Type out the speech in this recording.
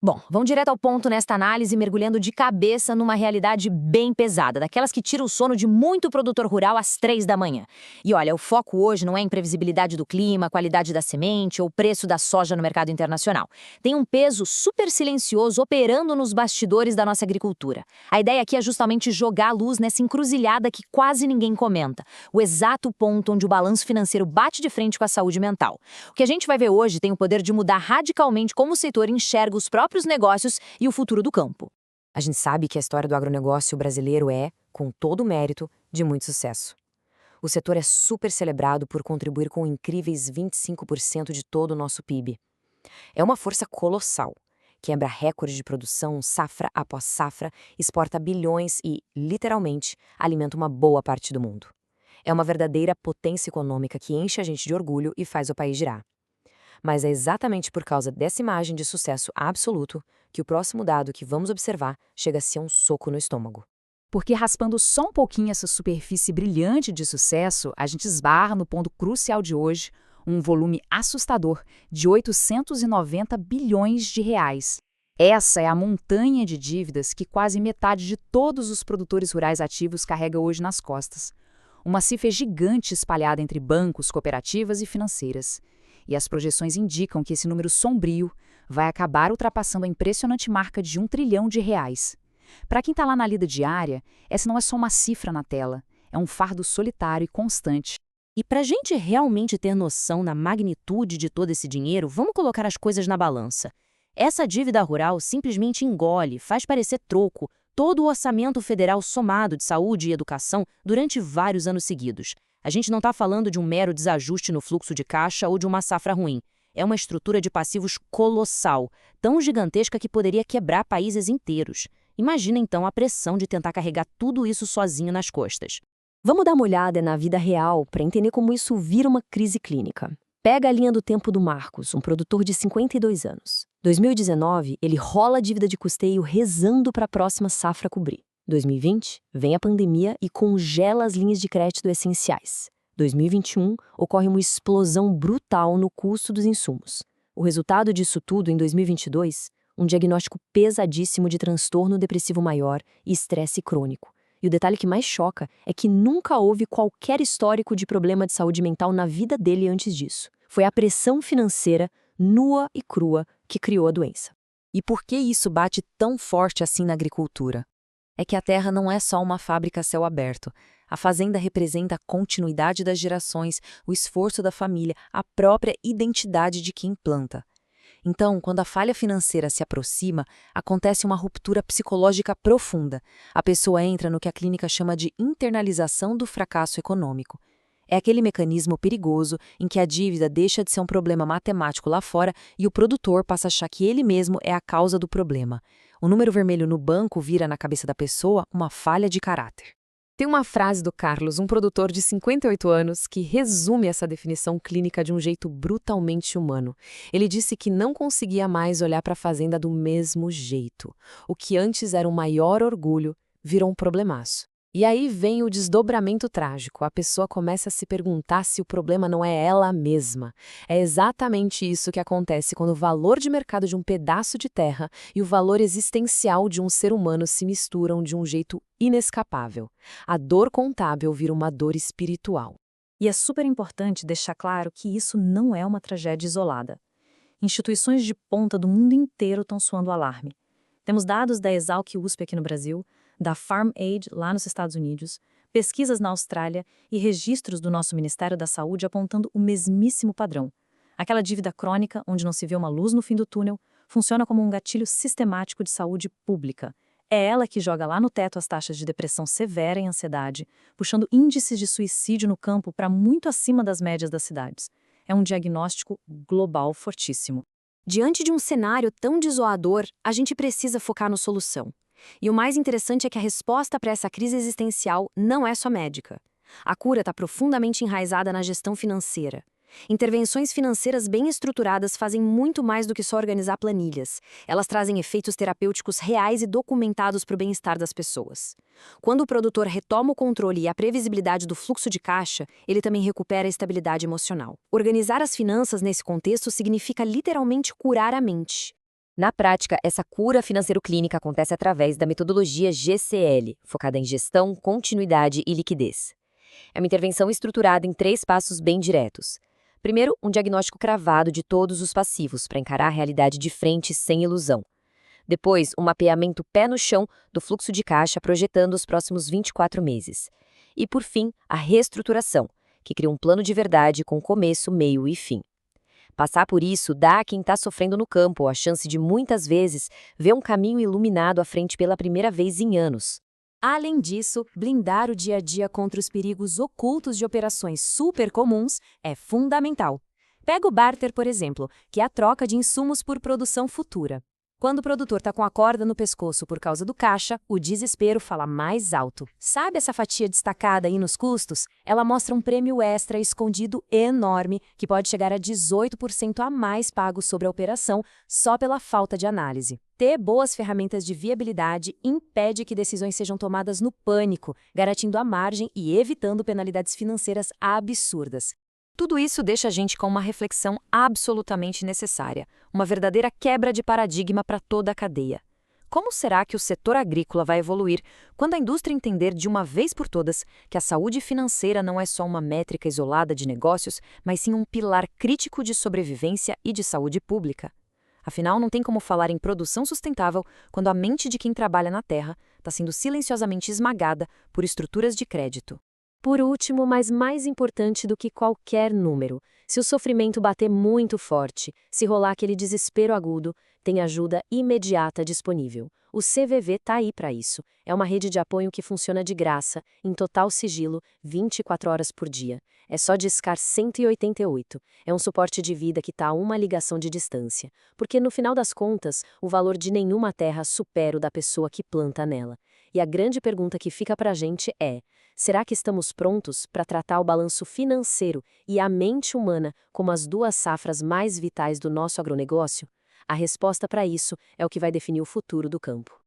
Bom, vamos direto ao ponto nesta análise, mergulhando de cabeça numa realidade bem pesada, daquelas que tiram o sono de muito produtor rural às 3 da manhã. E olha, o foco hoje não é em previsibilidade do clima, qualidade da semente ou preço da soja no mercado internacional. Tem um peso super silencioso operando nos bastidores da nossa agricultura. A ideia aqui é justamente jogar a luz nessa encruzilhada que quase ninguém comenta, o exato ponto onde o balanço financeiro bate de frente com a saúde mental. O que a gente vai ver hoje tem o poder de mudar radicalmente como o setor enxerga os próprios negócios e o futuro do campo. A gente sabe que a história do agronegócio brasileiro é, com todo o mérito, de muito sucesso. O setor é super celebrado por contribuir com incríveis 25% de todo o nosso PIB. É uma força colossal. Quebra recorde de produção, safra após safra, exporta bilhões e, literalmente, alimenta uma boa parte do mundo. É uma verdadeira potência econômica que enche a gente de orgulho e faz o país girar. Mas é exatamente por causa dessa imagem de sucesso absoluto que o próximo dado que vamos observar chega a ser um soco no estômago. Porque raspando só um pouquinho essa superfície brilhante de sucesso, a gente esbarra no ponto crucial de hoje, um volume assustador de 890 bilhões de reais. Essa é a montanha de dívidas que quase metade de todos os produtores rurais ativos carrega hoje nas costas. Uma cifra gigante espalhada entre bancos, cooperativas e financeiras. E as projeções indicam que esse número sombrio vai acabar ultrapassando a impressionante marca de R$ 1 trilhão. Para quem está lá na lida diária, essa não é só uma cifra na tela, é um fardo solitário e constante. E para a gente realmente ter noção da magnitude de todo esse dinheiro, vamos colocar as coisas na balança. Essa dívida rural simplesmente engole, faz parecer troco, todo o orçamento federal somado de saúde e educação durante vários anos seguidos. A gente não está falando de um mero desajuste no fluxo de caixa ou de uma safra ruim. É uma estrutura de passivos colossal, tão gigantesca que poderia quebrar países inteiros. Imagina então a pressão de tentar carregar tudo isso sozinho nas costas. Vamos dar uma olhada na vida real para entender como isso vira uma crise clínica. Pega a linha do tempo do Marcos, um produtor de 52 anos. 2019, ele rola a dívida de custeio rezando para a próxima safra cobrir. 2020, vem a pandemia e congela as linhas de crédito essenciais. 2021, ocorre uma explosão brutal no custo dos insumos. O resultado disso tudo em 2022, um diagnóstico pesadíssimo de transtorno depressivo maior e estresse crônico. E o detalhe que mais choca é que nunca houve qualquer histórico de problema de saúde mental na vida dele antes disso. Foi a pressão financeira, nua e crua, que criou a doença. E por que isso bate tão forte assim na agricultura? É que a terra não é só uma fábrica a céu aberto. A fazenda representa a continuidade das gerações, o esforço da família, a própria identidade de quem planta. Então, quando a falha financeira se aproxima, acontece uma ruptura psicológica profunda. A pessoa entra no que a clínica chama de internalização do fracasso econômico. É aquele mecanismo perigoso em que a dívida deixa de ser um problema matemático lá fora e o produtor passa a achar que ele mesmo é a causa do problema. O número vermelho no banco vira na cabeça da pessoa uma falha de caráter. Tem uma frase do Carlos, um produtor de 58 anos, que resume essa definição clínica de um jeito brutalmente humano. Ele disse que não conseguia mais olhar para a fazenda do mesmo jeito. O que antes era um maior orgulho virou um problemaço. E aí vem o desdobramento trágico. A pessoa começa a se perguntar se o problema não é ela mesma. É exatamente isso que acontece quando o valor de mercado de um pedaço de terra e o valor existencial de um ser humano se misturam de um jeito inescapável. A dor contábil vira uma dor espiritual. E é super importante deixar claro que isso não é uma tragédia isolada. Instituições de ponta do mundo inteiro estão soando alarme. Temos dados da Exalc USP aqui no Brasil, da Farm Aid lá nos Estados Unidos, pesquisas na Austrália e registros do nosso Ministério da Saúde apontando o mesmíssimo padrão. Aquela dívida crônica, onde não se vê uma luz no fim do túnel, funciona como um gatilho sistemático de saúde pública. É ela que joga lá no teto as taxas de depressão severa e ansiedade, puxando índices de suicídio no campo para muito acima das médias das cidades. É um diagnóstico global fortíssimo. Diante de um cenário tão desolador, a gente precisa focar na solução. E o mais interessante é que a resposta para essa crise existencial não é só médica. A cura está profundamente enraizada na gestão financeira. Intervenções financeiras bem estruturadas fazem muito mais do que só organizar planilhas. Elas trazem efeitos terapêuticos reais e documentados para o bem-estar das pessoas. Quando o produtor retoma o controle e a previsibilidade do fluxo de caixa, ele também recupera a estabilidade emocional. Organizar as finanças nesse contexto significa literalmente curar a mente. Na prática, essa cura financeiro-clínica acontece através da metodologia GCL, focada em gestão, continuidade e liquidez. É uma intervenção estruturada em 3 passos bem diretos. Primeiro, um diagnóstico cravado de todos os passivos para encarar a realidade de frente sem ilusão. Depois, um mapeamento pé no chão do fluxo de caixa projetando os próximos 24 meses. E, por fim, a reestruturação, que cria um plano de verdade com começo, meio e fim. Passar por isso dá a quem está sofrendo no campo a chance de, muitas vezes, ver um caminho iluminado à frente pela primeira vez em anos. Além disso, blindar o dia a dia contra os perigos ocultos de operações super comuns é fundamental. Pega o barter, por exemplo, que é a troca de insumos por produção futura. Quando o produtor está com a corda no pescoço por causa do caixa, o desespero fala mais alto. Sabe essa fatia destacada aí nos custos? Ela mostra um prêmio extra escondido enorme, que pode chegar a 18% a mais pago sobre a operação só pela falta de análise. Ter boas ferramentas de viabilidade impede que decisões sejam tomadas no pânico, garantindo a margem e evitando penalidades financeiras absurdas. Tudo isso deixa a gente com uma reflexão absolutamente necessária, uma verdadeira quebra de paradigma para toda a cadeia. Como será que o setor agrícola vai evoluir quando a indústria entender de uma vez por todas que a saúde financeira não é só uma métrica isolada de negócios, mas sim um pilar crítico de sobrevivência e de saúde pública? Afinal, não tem como falar em produção sustentável quando a mente de quem trabalha na terra está sendo silenciosamente esmagada por estruturas de crédito. Por último, mas mais importante do que qualquer número, se o sofrimento bater muito forte, se rolar aquele desespero agudo, tem ajuda imediata disponível. O CVV está aí para isso. É uma rede de apoio que funciona de graça, em total sigilo, 24 horas por dia. É só discar 188. É um suporte de vida que está a uma ligação de distância. Porque, no final das contas, o valor de nenhuma terra supera o da pessoa que planta nela. E a grande pergunta que fica para a gente é: será que estamos prontos para tratar o balanço financeiro e a mente humana como as 2 safras mais vitais do nosso agronegócio? A resposta para isso é o que vai definir o futuro do campo.